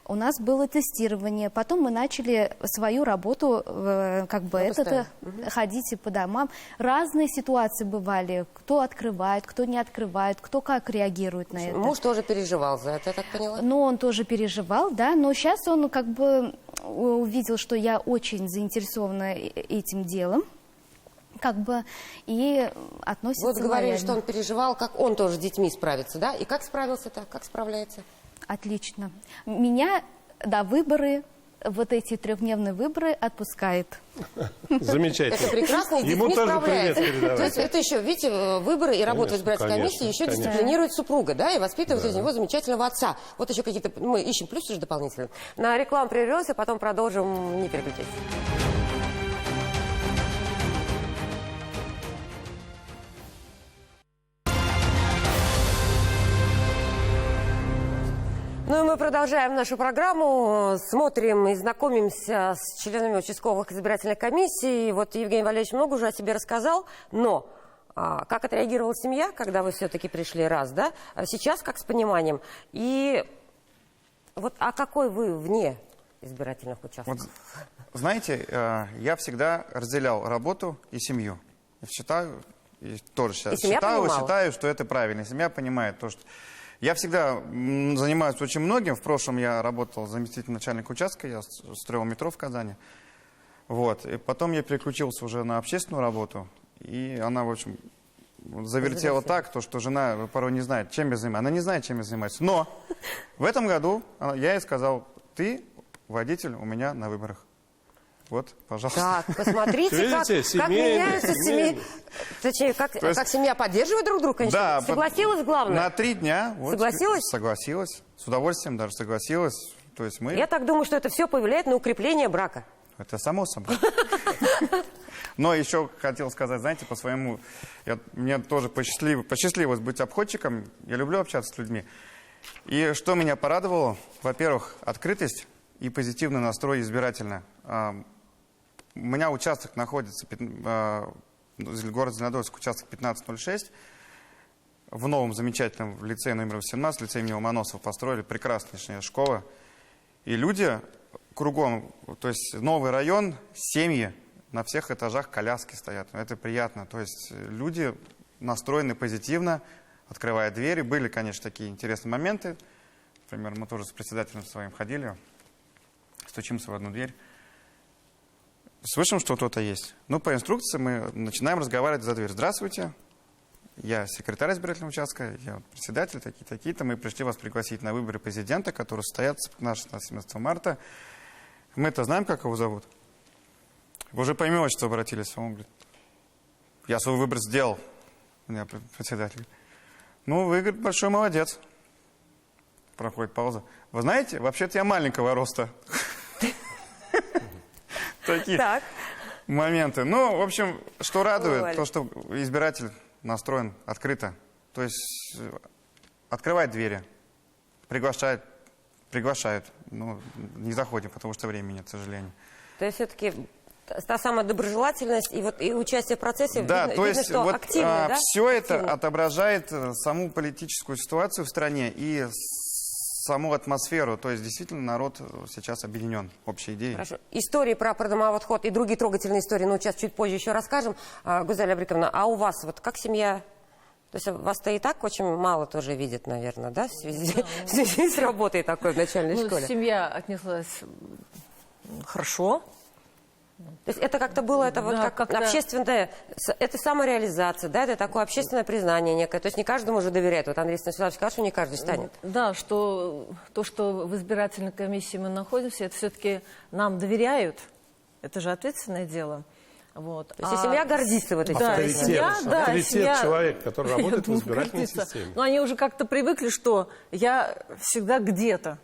у нас было тестирование, потом мы начали свою работу, ходить по домам. Разные ситуации бывали, кто открывает, кто не открывает, кто как реагирует на это. Муж тоже переживал за это, я так поняла? Ну, он тоже переживал, да, но сейчас он как бы увидел, что я очень заинтересована этим делом, как бы, и относится Вот говорили, лояльно. что он переживал, как он тоже с детьми справится, да? И как справился-то, как справляется? Отлично. Меня до выборы, вот эти трехдневные выборы отпускает. Замечательно. Это прекрасно, и Ему тоже привет То передавайте. есть это еще, видите, выборы и работа в избирательной комиссии еще дисциплинирует супруга, да, и воспитывает из него замечательного отца. Вот еще какие-то, мы ищем плюсы же дополнительные. На рекламу прервемся, потом продолжим, не переключайтесь. Ну и мы продолжаем нашу программу, смотрим и знакомимся с членами участковых избирательных комиссий. Вот Евгений Валерьевич много уже о себе рассказал, но как отреагировала семья, когда вы все-таки пришли раз, да? Сейчас как с пониманием. И вот, а какой вы вне избирательных участков? Вот, знаете, я всегда разделял работу и семью. Я считаю, и тоже сейчас считаю, что это правильно. Семья понимает то, что... Я всегда занимаюсь очень многим. В прошлом я работал заместителем начальника участка, я строил метро в Казани. Вот. И потом я переключился уже на общественную работу. И она, в общем, завертела так, то, что жена порой не знает, чем я занимаюсь. Она не знает, чем я занимаюсь. Но в этом году я ей сказал: ты водитель у меня на выборах. Вот, пожалуйста. Так, посмотрите, как меняются семьи. Точнее, как семья поддерживает друг друга, конечно. Да, согласилась, главное. На 3 дня. Вот, согласилась? Согласилась. С удовольствием даже согласилась. То есть мы... Я так думаю, что это все повлияет на укрепление брака. Это само собой. Но еще хотел сказать, знаете, по своему... Мне тоже посчастливилось быть обходчиком. Я люблю общаться с людьми. И что меня порадовало? Во-первых, открытость и позитивный настрой избирательно. У меня участок находится, город Зеленодольск, участок 1506. В новом замечательном лицее номер 18, лицей имени Ломоносова, построили прекраснейшая школа. И люди кругом, то есть новый район, семьи, на всех этажах коляски стоят. Это приятно. То есть люди настроены позитивно, открывая двери. Были, конечно, такие интересные моменты. Например, мы тоже с председателем своим ходили, стучимся в одну дверь. Слышим, что кто-то есть. Ну, по инструкции мы начинаем разговаривать за дверь. Здравствуйте, я секретарь избирательного участка, я председатель, такие-то. Мы пришли вас пригласить на выборы президента, которые состоятся 17 марта. Мы-то знаем, как его зовут? Вы уже поймете, что обратились. Он говорит: я свой выбор сделал. У меня председатель. Ну, вы, говорит, большой молодец. Проходит пауза. Вы знаете, вообще-то я маленького роста. Такие моменты. Ну, в общем, что радует, то, что избиратель настроен открыто. То есть открывает двери, приглашает. Ну, не заходим, потому что времени нет, к сожалению. То есть все-таки та самая доброжелательность и участие в процессе, да, видно, есть что вот, активно, да? Все это отображает саму политическую ситуацию в стране и саму атмосферу. То есть действительно народ сейчас объединен общей идеей. Хорошо. Истории про продомовой ход и другие трогательные истории, но сейчас чуть позже еще расскажем. Гузалия Абриковна, а у вас вот как семья То есть вас-то и так очень мало тоже видят, наверное, да, в связи с работой такой в начальной школе? Семья отнеслась хорошо. То есть это как-то было, это вот как общественная, это самореализация, да, это такое общественное признание некое. То есть не каждому же доверяет. Вот Андрей Станиславович сказал, что не каждый станет. Да, что то, что в избирательной комиссии мы находимся, это все-таки нам доверяют. Это же ответственное дело. Вот. То есть семья гордится в этой ситуации. Авторитет человека, который работает в избирательной системе. Но они уже как-то привыкли, что я всегда где-то.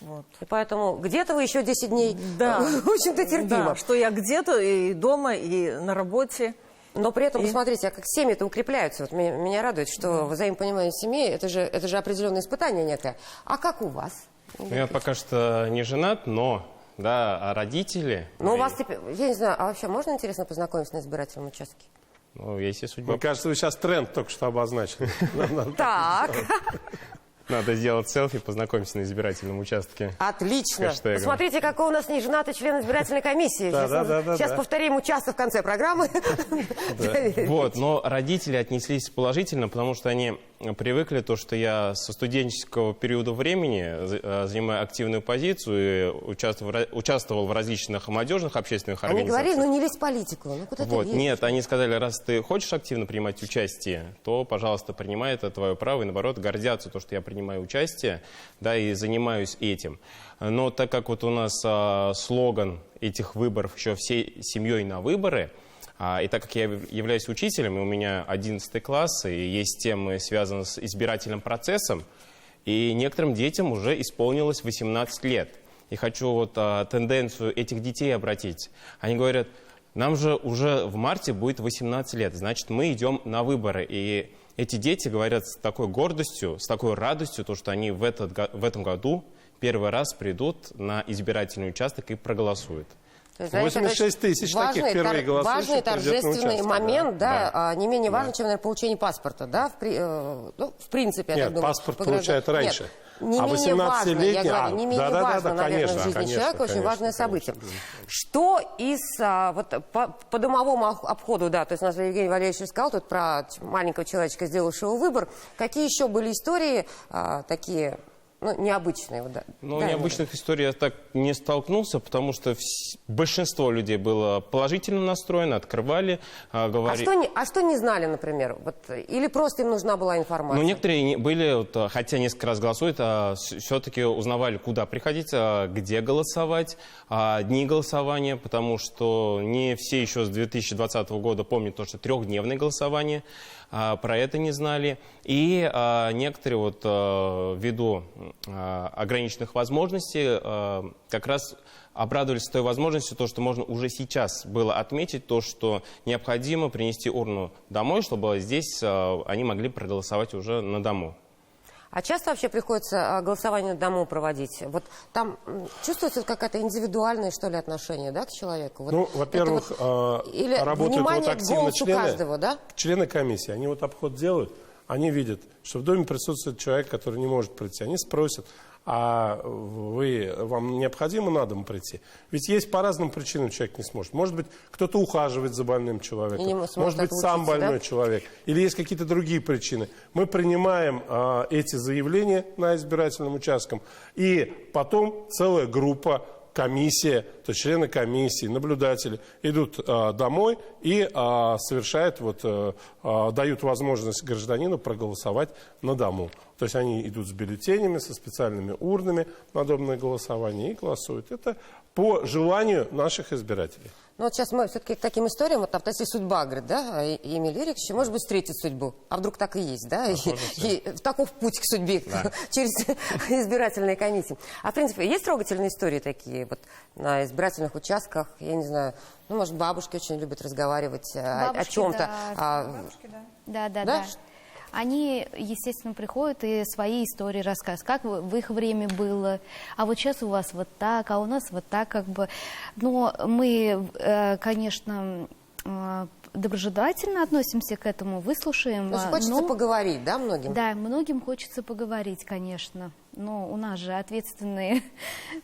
Вот. И поэтому где-то вы еще 10 дней, в общем-то, терпимо. Да, что я где-то и дома, и на работе. Но при этом, посмотрите, как семьи-то укрепляются. Вот меня радует, что взаимопонимание семьи, это же определенное испытание некое. А как у вас? Я пока что не женат, но, да, а родители... Ну, у вас теперь, я не знаю, а вообще можно, интересно, познакомиться на избирательном участке? Ну, если судьба... Мне кажется, вы сейчас тренд только что обозначили. Так... Надо сделать селфи, познакомиться на избирательном участке. Отлично. Посмотрите, какой у нас неженатый член избирательной комиссии. Сейчас повторим участок в конце программы. Вот, но родители отнеслись положительно, потому что они привыкли то, что я со студенческого периода времени занимаю активную позицию и участвовал в различных молодежных общественных организациях. Они говорили, ну не лезь в политику. Ну, куда ты лезешь? Нет, они сказали, раз ты хочешь активно принимать участие, то, пожалуйста, принимай, это твое право, и наоборот, гордятся то, что я принимаю участие, да, и занимаюсь этим. Но так как вот у нас слоган этих выборов еще всей семьей на выборы, и так как я являюсь учителем, и у меня 11 класс, и есть темы, связанные с избирательным процессом, и некоторым детям уже исполнилось 18 лет. И хочу вот тенденцию этих детей обратить. Они говорят, нам же уже в марте будет 18 лет, значит, мы идем на выборы. И эти дети говорят с такой гордостью, с такой радостью, то, что они в этом году первый раз придут на избирательный участок и проголосуют. 86 тысяч таких впервые голосующих. Важный торжественный момент, да, не менее важный, чем, наверное, получение паспорта, да, в принципе, я так думаю. Паспорт получают раньше. Не менее важно, я говорю, не менее важно, наверное, в жизни конечно, человека, очень важное событие. Что из, вот по домовому обходу, да, то есть у нас Евгений Валерьевич сказал тут про маленького человечка, сделавшего выбор, какие еще были истории такие... Ну, необычные. Да. Ну, необычных историй я так не столкнулся, потому что большинство людей было положительно настроено, открывали, говорили... А что не знали, например? Вот, или просто им нужна была информация? Ну, некоторые были, вот, хотя несколько раз голосуют, все-таки узнавали, куда приходить, где голосовать, дни голосования, потому что не все еще с 2020 года помнят то, что трехдневное голосование. Про это не знали. И некоторые вот ввиду ограниченных возможностей как раз обрадовались той возможностью, то, что можно уже сейчас было отметить, то, что необходимо принести урну домой, чтобы здесь они могли проголосовать уже на дому. А часто вообще приходится голосование на дому проводить? Вот там чувствуется какая-то индивидуальное, что ли, отношение, да, к человеку? Вот ну, во-первых, или работают вот активно каждого, да? члены комиссии. Они вот обход делают, они видят, что в доме присутствует человек, который не может прийти. Они спросят, а вам необходимо на дом прийти? Ведь есть по разным причинам человек не сможет. Может быть, кто-то ухаживает за больным человеком, может быть, сам больной человек, или есть какие-то другие причины. Мы принимаем эти заявления на избирательном участке, и потом целая группа, комиссия, то есть члены комиссии, наблюдатели идут домой и совершают, дают возможность гражданину проголосовать на дому. То есть они идут с бюллетенями, со специальными урнами на домное голосование и голосуют. Это по желанию наших избирателей. Ну вот сейчас мы все-таки к таким историям, вот автоси судьба, говорит, да, Эмиль Юрьевич, может быть, встретит судьбу. А вдруг так и есть, да? И таков путь к судьбе, да. Через избирательные комиссии. А в принципе, есть трогательные истории такие вот на избирательных участках? Я не знаю, ну, может, бабушки очень любят разговаривать о чем-то. Да. Они, естественно, приходят и свои истории рассказывают, как в их время было, а вот сейчас у вас вот так, а у нас вот так как бы. Но мы, конечно, доброжелательно относимся к этому, выслушаем. То есть хочется поговорить, да, многим? Да, многим хочется поговорить, конечно. Но у нас же ответственные...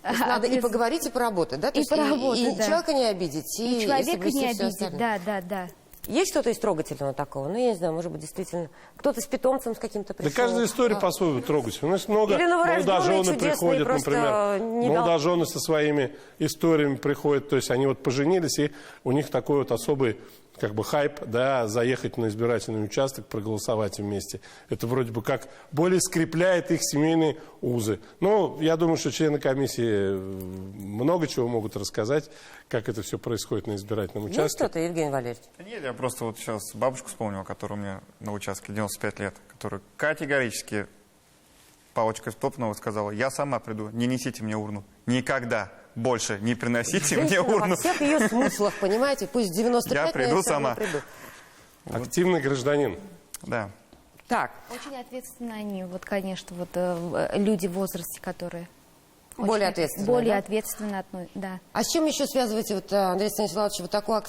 То есть надо и поговорить, и поработать, да? И поработать, и человека не обидеть, и человека не обидеть, да. Есть что-то из трогательного такого? Ну, я не знаю, может быть, действительно, кто-то с питомцем с каким-то пришел. Да каждая история по-своему трогательная. У нас много молодожены приходят, например, молодожены со своими историями приходят, то есть они вот поженились, и у них такой вот особый как бы хайп, да, заехать на избирательный участок, проголосовать вместе. Это вроде бы как более скрепляет их семейные узы. Но я думаю, что члены комиссии много чего могут рассказать, как это все происходит на избирательном участке. Есть что-то, Евгений Валерьевич? Нет, я просто вот сейчас бабушку вспомнил, которая у меня на участке 95 лет, которая категорически палочкой стоп-ного сказала: я сама приду, не несите мне урну. Никогда больше не приносите мне урну. Во всех ее смыслах, понимаете, пусть 95, я приду сама. Активный гражданин. Да. Так. Очень ответственно они, вот, конечно, вот люди в возрасте, которые... Более ответственно. Более да? ответственно, да. А с чем еще связываете, вот, Андрей Станиславович, вот такой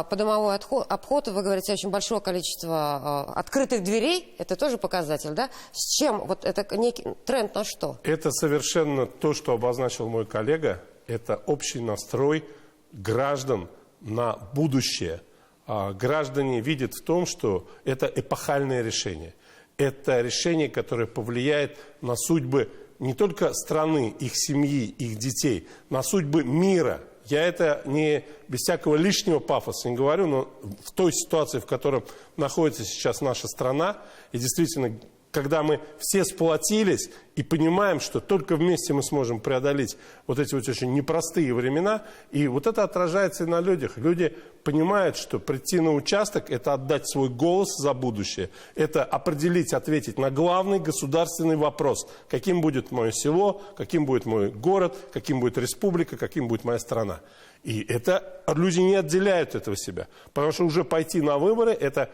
подомовой обход, вы говорите, очень большое количество открытых дверей, это тоже показатель, да? С чем? Вот это некий тренд на что? Это совершенно то, что обозначил мой коллега, это общий настрой граждан на будущее. Граждане видят в том, что это эпохальное решение. Это решение, которое повлияет на судьбы не только страны, их семьи, их детей, на судьбы мира. Я это не без всякого лишнего пафоса не говорю, но в той ситуации, в которой находится сейчас наша страна, и действительно, когда мы все сплотились и понимаем, что только вместе мы сможем преодолеть вот эти вот очень непростые времена, и вот это отражается и на людях. Люди понимают, что прийти на участок – это отдать свой голос за будущее, это определить, ответить на главный государственный вопрос, каким будет мое село, каким будет мой город, каким будет республика, каким будет моя страна. И это люди не отделяют этого себя, потому что уже пойти на выборы – это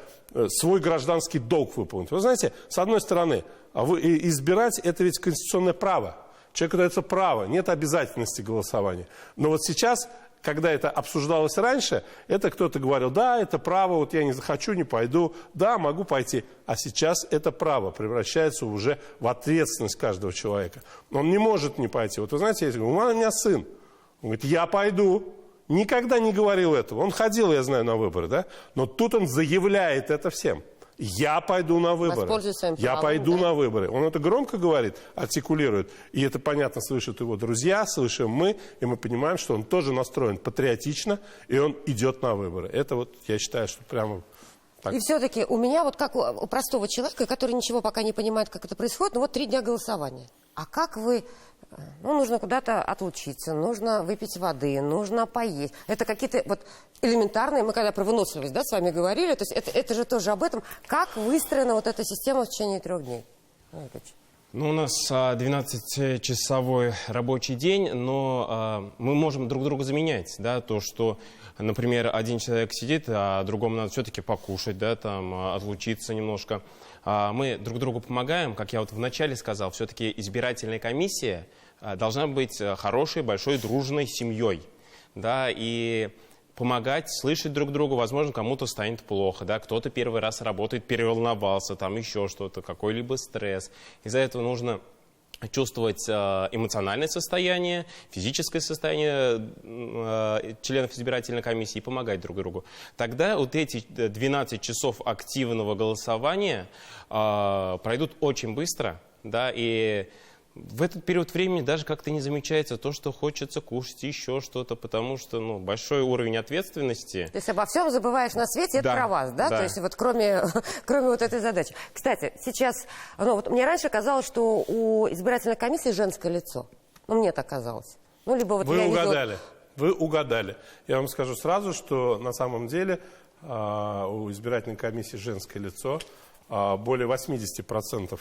свой гражданский долг выполнить. Вы знаете, с одной стороны, избирать – это ведь конституционное право. Человеку дается право, нет обязательности голосования. Но вот сейчас, когда это обсуждалось раньше, это кто-то говорил: да, это право, вот я не захочу, не пойду, да, могу пойти. А сейчас это право превращается уже в ответственность каждого человека. Он не может не пойти. Вот вы знаете, я говорю: у меня сын. Он говорит: я пойду. Никогда не говорил этого. Он ходил, я знаю, на выборы, да? Но тут он заявляет это всем. Я пойду на выборы. Я пойду на выборы. Он это громко говорит, артикулирует. И это, понятно, слышат его друзья, слышим мы. И мы понимаем, что он тоже настроен патриотично, и он идет на выборы. Это вот, я считаю, что прямо... Так. И все-таки у меня, вот как у простого человека, который ничего пока не понимает, как это происходит, ну вот 3 дня голосования. А как вы... Ну, нужно куда-то отлучиться, нужно выпить воды, нужно поесть. Это какие-то вот элементарные, мы когда про выносливость, да, с вами говорили, то есть это же тоже об этом. Как выстроена вот эта система в течение 3 дней? Ну, у нас 12-часовой рабочий день, но мы можем друг друга заменять, да, то, что, например, один человек сидит, а другому надо все-таки покушать, да, там, отлучиться немножко. Мы друг другу помогаем, как я вот вначале сказал, все-таки избирательная комиссия должна быть хорошей, большой, дружной семьей, да, и помогать, слышать друг друга, возможно, кому-то станет плохо, да, кто-то первый раз работает, переволновался, там еще что-то, какой-либо стресс. Из-за этого нужно чувствовать эмоциональное состояние, физическое состояние членов избирательной комиссии и помогать друг другу. Тогда вот эти 12 часов активного голосования пройдут очень быстро, да, и в этот период времени даже как-то не замечается то, что хочется кушать, еще что-то, потому что, ну, большой уровень ответственности. То есть обо всем забываешь на свете, это про вас, да? То есть вот кроме вот этой задачи. Кстати, сейчас, ну, вот мне раньше казалось, что у избирательной комиссии женское лицо. Ну, мне так казалось. Ну, либо вот Вы угадали. Вы угадали. Я вам скажу сразу, что на самом деле у избирательной комиссии женское лицо. Более 80%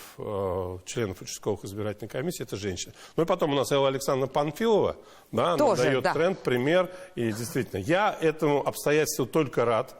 членов участковых избирательной комиссии – это женщины. Ну и потом у нас Элла Александровна Панфилова, да, она дает тренд, пример. И действительно, я этому обстоятельству только рад.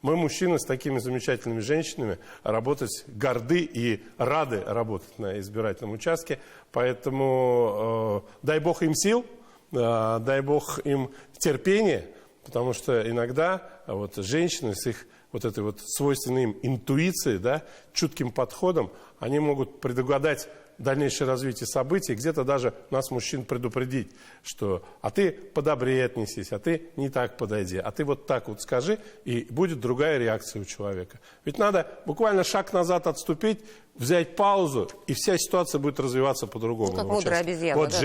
Мы, мужчины, с такими замечательными женщинами работать горды и рады работать на избирательном участке. Поэтому дай бог им сил, дай бог им терпения, потому что иногда вот женщины с их вот этой вот свойственной им интуицией, да, чутким подходом, они могут предугадать дальнейшее развитие событий, где-то даже нас, мужчин, предупредить, что а ты подобрее отнесись, а ты не так подойди, а ты вот так вот скажи, и будет другая реакция у человека. Ведь надо буквально шаг назад отступить, взять паузу, и вся ситуация будет развиваться по-другому. Ну, как мудрая обезьяна. Вот, да,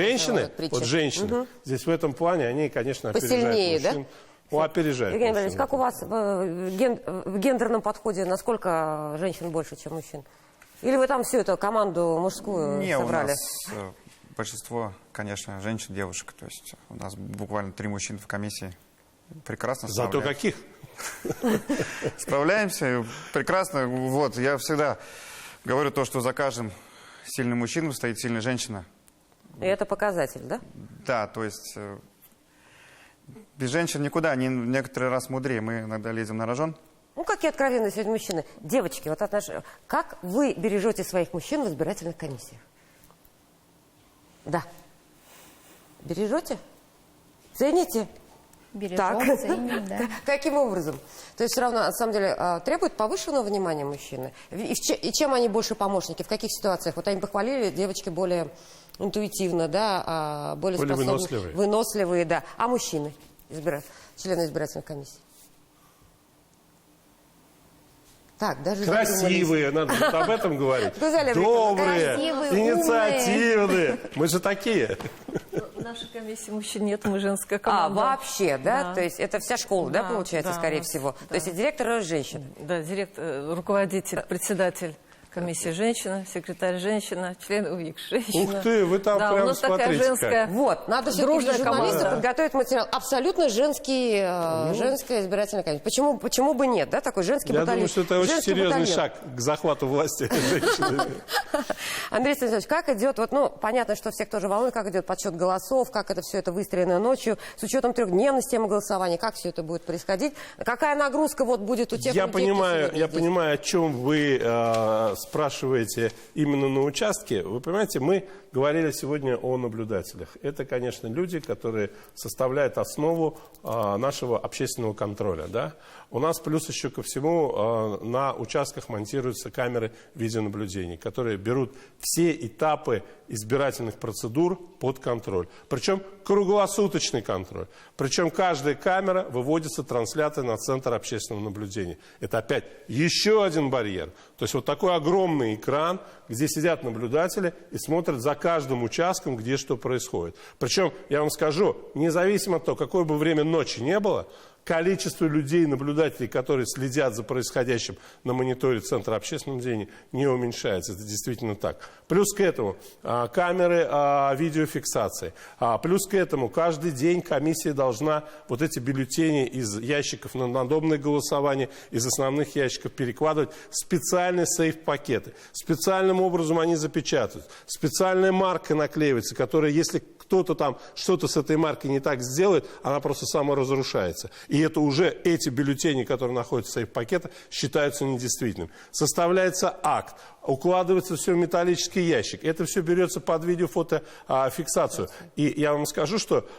женщины здесь в этом плане, они, конечно, посильнее, опережают мужчин. Да? Опережают. Евгений Валерьевич, как у вас в гендерном подходе, насколько женщин больше, чем мужчин? Или вы там всю эту команду мужскую собрали? У нас большинство, конечно, женщин, девушек. То есть у нас буквально 3 мужчины в комиссии. Прекрасно справляемся. Зато каких? Справляемся. Прекрасно. Вот, я всегда говорю то, что за каждым сильным мужчиной стоит сильная женщина. И это показатель, да? Да, то есть без женщин никуда. Они некоторый раз мудрее. Мы иногда лезем на рожон. Ну, какие откровенные сегодня мужчины. Девочки, вот как вы бережете своих мужчин в избирательных комиссиях? Да. Бережете? Цените? Бережем, ценим, да. Каким образом? То есть все равно, на самом деле, требует повышенного внимания мужчины? И чем они больше помощники? В каких ситуациях? Вот они похвалили, девочки более интуитивно, да, более способны, выносливые, да. А мужчины, члены избирательной комиссии? Так, даже красивые, надо об этом говорить. Добрые, инициативные. Мы же такие. В нашей комиссии мужчин нет, мы женская команда. Вообще, да? То есть это вся школа, да, получается, скорее всего? То есть и директор женщина? Да, руководитель, председатель комиссии женщина, секретарь женщина, член УИК женщина. Ух ты, вы там да, прям у нас такая женская. Вот, надо все-таки для журналистов подготовить материал. Абсолютно женская избирательная комиссия. Почему бы нет, да, такой женский батальон? Я думаю, что это очень серьезный шаг к захвату власти женщины. Андрей Станиславович, как идет, понятно, что всех тоже волнует, как идет подсчет голосов, как это все это выстроено ночью, с учетом 3-дневной системы голосования, как все это будет происходить, какая нагрузка будет у тех людей, я понимаю, о чем вы спрашиваете именно на участке. Вы понимаете, мы говорили сегодня о наблюдателях. Это, конечно, люди, которые составляют основу нашего общественного контроля. Да? У нас плюс еще ко всему на участках монтируются камеры видеонаблюдения, которые берут все этапы избирательных процедур под контроль. Причем круглосуточный контроль. Причем каждая камера выводится трансляцией на центр общественного наблюдения. Это опять еще один барьер. То есть вот такой огромный экран, где сидят наблюдатели и смотрят за каждым участком, где что происходит. Причем, я вам скажу, независимо от того, какое бы время ночи не было, количество людей, наблюдателей, которые следят за происходящим на мониторе Центра общественного наблюдения, не уменьшается. Это действительно так. Плюс к этому камеры видеофиксации. Плюс к этому каждый день комиссия должна вот эти бюллетени из ящиков на надомное голосование, из основных ящиков перекладывать в специальные сейф-пакеты. Специальным образом они запечатывают. Специальная марка наклеивается, которая, если кто-то там что-то с этой маркой не так сделает, она просто саморазрушается. И это уже эти бюллетени, которые находятся в сейф-пакетах, считаются недействительными. Составляется акт, укладывается все в металлический ящик. Это все берется под видео-фотофиксацию. И я вам скажу, что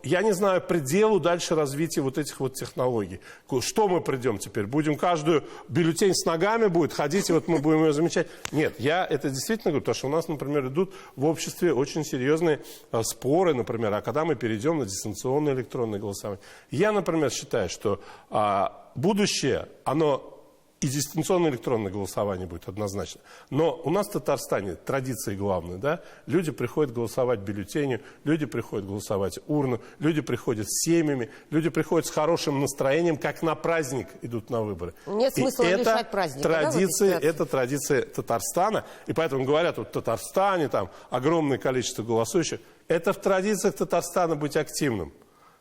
я не знаю пределу дальше развития вот этих вот технологий. Что мы придем теперь? Будем каждую бюллетень с ногами будет ходить, и вот мы будем ее замечать? Нет, я это действительно говорю, потому что у нас, например, идут в обществе очень серьезные споры, например, а когда мы перейдем на дистанционное электронное голосование. Я, например, считаю, что будущее, оно и дистанционное электронное голосование будет однозначно. Но у нас в Татарстане традиции главные, да? Люди приходят голосовать бюллетенью, люди приходят голосовать урну, люди приходят с семьями, люди приходят с хорошим настроением, как на праздник идут на выборы. Нет смысла лишать праздника. Это традиция Татарстана. И поэтому говорят, вот в Татарстане там огромное количество голосующих. Это в традициях Татарстана быть активным.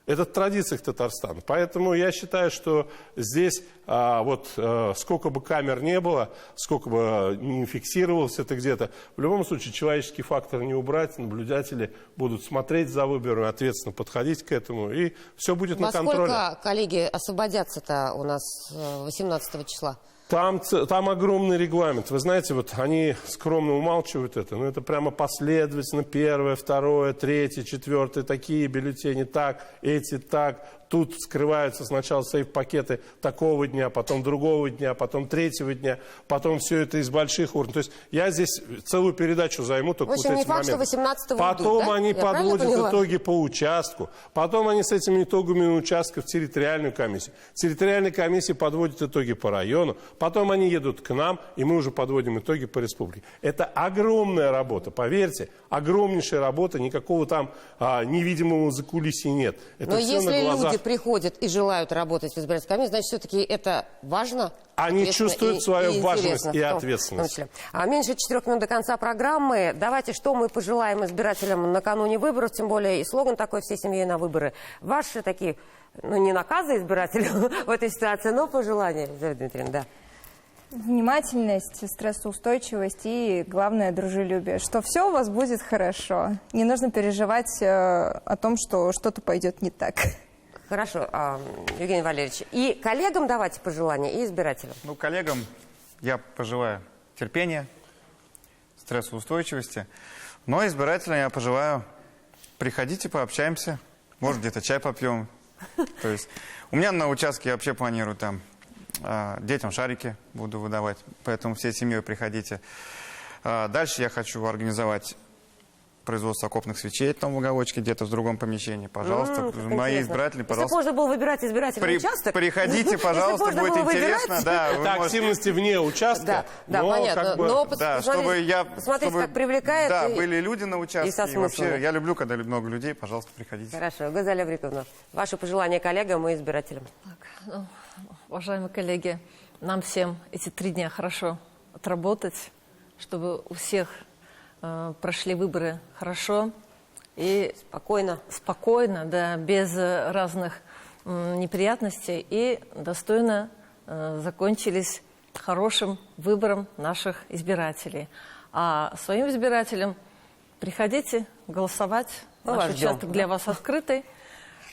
Это в традициях Татарстана. Поэтому я считаю, что здесь сколько бы камер не было, сколько бы не фиксировалось это где-то, в любом случае человеческий фактор не убрать, наблюдатели будут смотреть за выборами, ответственно подходить к этому, и все будет на контроле. Во сколько, коллеги, освободятся-то у нас 18 числа? Там огромный регламент. Вы знаете, вот они скромно умалчивают это, но это прямо последовательно. 1, 2, 3, 4, такие бюллетени так, эти так. Тут скрываются сначала сейф-пакеты такого дня, потом другого дня, потом третьего дня, потом все это из больших урн. То есть я здесь целую передачу займу только вот эти моменты. Потом да? они подводят итоги по участку, потом они с этими итогами участков в территориальную комиссию. Территориальная комиссия подводит итоги по району, потом они едут к нам, и мы уже подводим итоги по республике. Это огромная работа, поверьте, огромнейшая работа, никакого там невидимого закулисья нет. Это но все если на глазах. Люди приходят и желают работать в избирательной комиссии, значит, все-таки это важно. Они чувствуют свою важность и ответственность. Меньше 4 минут до конца программы. Давайте, что мы пожелаем избирателям накануне выборов, тем более и слоган такой «Всей семьей на выборы». Ваши такие, не наказы избирателям в этой ситуации, но пожелания, Елизавета Дмитриевна, да. Внимательность, стрессоустойчивость и, главное, дружелюбие. Что все у вас будет хорошо. Не нужно переживать о том, что что-то пойдет не так. Хорошо, Евгений Валерьевич. И коллегам давайте пожелания, и избирателям. Ну, коллегам я пожелаю терпения, стрессоустойчивости. Но избирателям я пожелаю, приходите, пообщаемся, может, где-то чай попьем. То есть у меня на участке я вообще планирую там детям шарики буду выдавать, поэтому всей семьей приходите. Дальше я хочу организовать производство окопных свечей там в уголочке, где-то в другом помещении. Пожалуйста, мои избиратели, пожалуйста. Если можно было выбирать избирательный участок. Приходите, пожалуйста, будет интересно. Да, это активности вне участка. Да, понятно. Но посмотрите, как привлекает. Да, были люди на участке. И вообще, я люблю, когда много людей. Пожалуйста, приходите. Хорошо. Газалия Авриковна, ваши пожелания коллегам и избирателям. Уважаемые коллеги, нам всем эти 3 дня хорошо отработать, чтобы у всех прошли выборы хорошо и спокойно, да, без разных неприятностей и достойно закончились хорошим выбором наших избирателей. А своим избирателям приходите голосовать. Наш участок для вас открытый.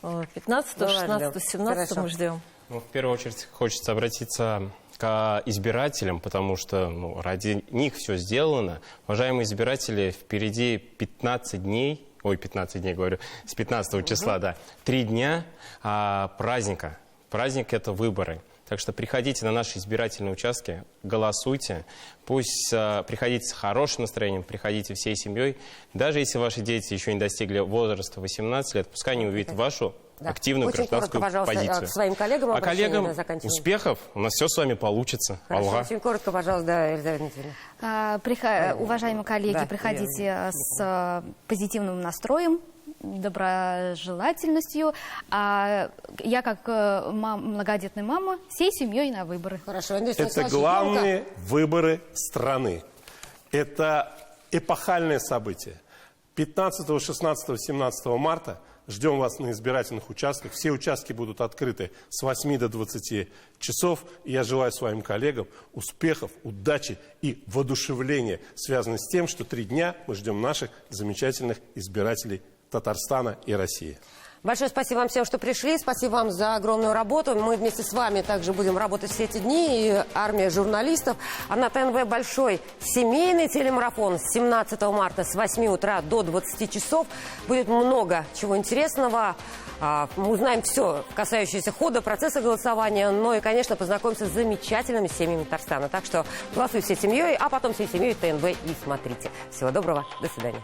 15, 16, 17 мы ждем. Ну, в первую очередь хочется обратиться к избирателям, потому что ради них все сделано. Уважаемые избиратели, впереди 15 дней, с 15 числа, да, 3 дня праздника. Праздник – это выборы. Так что приходите на наши избирательные участки, голосуйте. Пусть приходите с хорошим настроением, приходите всей семьей. Даже если ваши дети еще не достигли возраста 18 лет, пускай они увидят вашу активную гражданскую позицию. К своим коллегам а коллегам успехов, у нас все с вами получится. Хорошо, очень коротко, пожалуйста, да, Елизавета Дмитриевна. Уважаемые коллеги, приходите с позитивным настроем, доброжелательностью. А я, как многодетная мама, всей семьей на выборы. Хорошо. Это главные выборы страны. Это эпохальное событие. 15, 16, 17 марта ждем вас на избирательных участках. Все участки будут открыты с 8 до 20 часов. И я желаю своим коллегам успехов, удачи и воодушевления, связанных с тем, что 3 дня мы ждем наших замечательных избирателей Татарстана и России. Большое спасибо вам всем, что пришли. Спасибо вам за огромную работу. Мы вместе с вами также будем работать все эти дни. И армия журналистов. А на ТНВ большой семейный телемарафон с 17 марта с 8 утра до 20 часов. Будет много чего интересного. Мы узнаем все, касающееся хода, процесса голосования. Ну и, конечно, познакомимся с замечательными семьями Татарстана. Так что голосуйте всей семьей, а потом всей семьей ТНВ и смотрите. Всего доброго. До свидания.